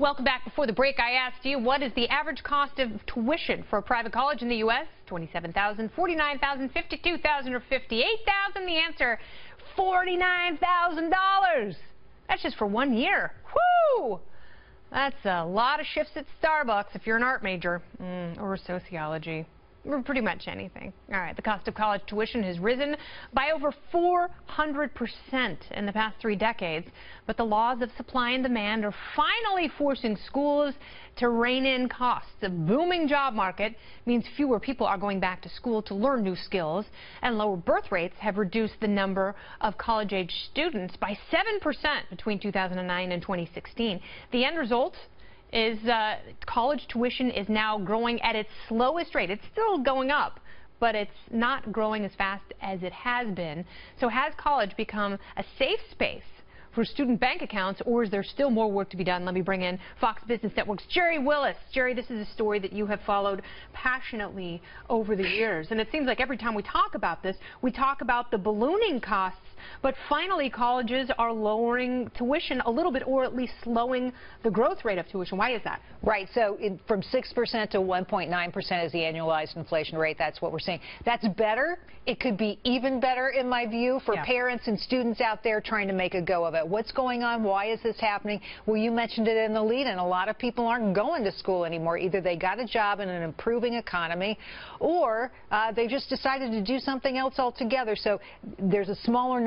Welcome back. Before the break, I asked you, what is the average cost of tuition for a private college in the U.S.? $27,000, $49,000, $52,000, or $58,000? The answer, $49,000. That's just for 1 year. Whoo! That's a lot of shifts at Starbucks if you're an art major or sociology. Or pretty much anything. All right, the cost of college tuition has risen by over 400% in the past 3 decades. But the laws of supply and demand are finally forcing schools to rein in costs. A booming job market means fewer people are going back to school to learn new skills, and lower birth rates have reduced the number of college-age students by 7% between 2009 and 2016. The end result is college tuition is now growing at its slowest rate. It's still going up, but it's not growing as fast as it has been. So has college become a safe space for student bank accounts, or is there still more work to be done? Let me bring in Fox Business Network's Gerri Willis. Gerri, this is a story that you have followed passionately over the years, and it seems like every time we talk about this, we talk about the ballooning costs, but finally colleges are lowering tuition a little bit, or at least slowing the growth rate of tuition. Why is that? Right, so from 6% to 1.9% is the annualized inflation rate. That's what we're seeing. That's better. It could be even better, in my view, for parents and students out there trying to make a go of it. What's going on? Why is this happening? Well, you mentioned it in the lead, and a lot of people aren't going to school anymore. Either they got a job in an improving economy, or they just decided to do something else altogether. So there's a smaller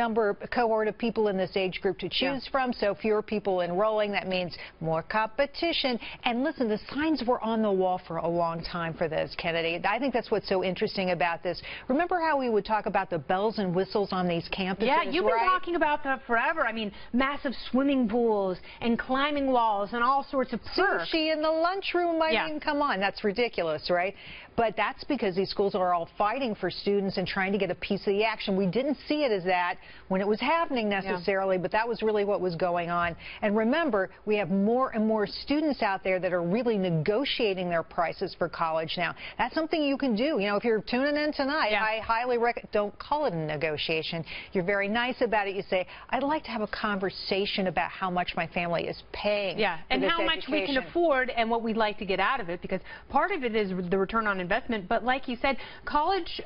cohort of people in this age group to choose from, so fewer people enrolling. That means more competition. And listen, the signs were on the wall for a long time for this, Kennedy. I think that's what's so interesting about this. Remember how we would talk about the bells and whistles on these campuses? Yeah, you've been talking about that forever. I mean, massive swimming pools and climbing walls and all sorts of perks. Sushi in the lunchroom. I mean, come on, that's ridiculous, right? But that's because these schools are all fighting for students and trying to get a piece of the action. We didn't see it as that when it was happening necessarily, but that was really what was going on. And remember, we have more and more students out there that are really negotiating their prices for college now. That's something you can do. You know, if you're tuning in tonight, I highly recommend, don't call it a negotiation. You're very nice about it. You say, I'd like to have a conversation about how much my family is paying for and this how much we can afford and what we'd like to get out of it, because part of it is the return on investment. But like you said, college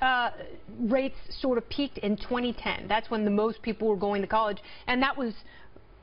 rates sort of peaked in 2010. That's when the most people were going to college, and that was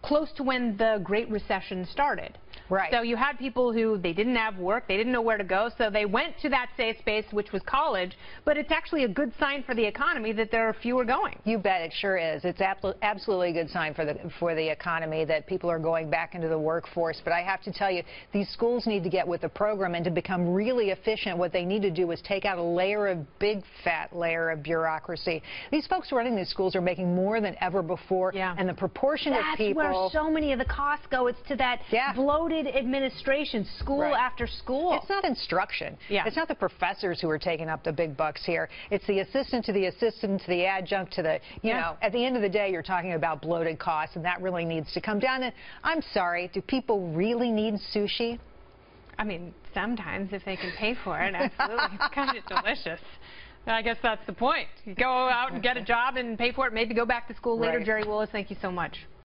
close to when the Great Recession started. Right. So you had people who, they didn't have work, they didn't know where to go, so they went to that safe space, which was college. But it's actually a good sign for the economy that there are fewer going. You bet, it sure is. It's absolutely a good sign for the economy that people are going back into the workforce. But I have to tell you, these schools need to get with the program, and to become really efficient, what they need to do is take out a big fat layer of bureaucracy. These folks running these schools are making more than ever before, and the proportion of people. That's where so many of the costs go. It's to that bloated administration, school after school. It's not instruction. It's not the professors who are taking up the big bucks here. It's the assistant to the assistant to the adjunct to the, you know, at the end of the day, you're talking about bloated costs, and that really needs to come down. And I'm sorry, do people really need sushi? I mean, sometimes if they can pay for it, absolutely. It's kind of delicious. I guess that's the point. You go out and get a job and pay for it, maybe go back to school later. Gerri Willis, thank you so much.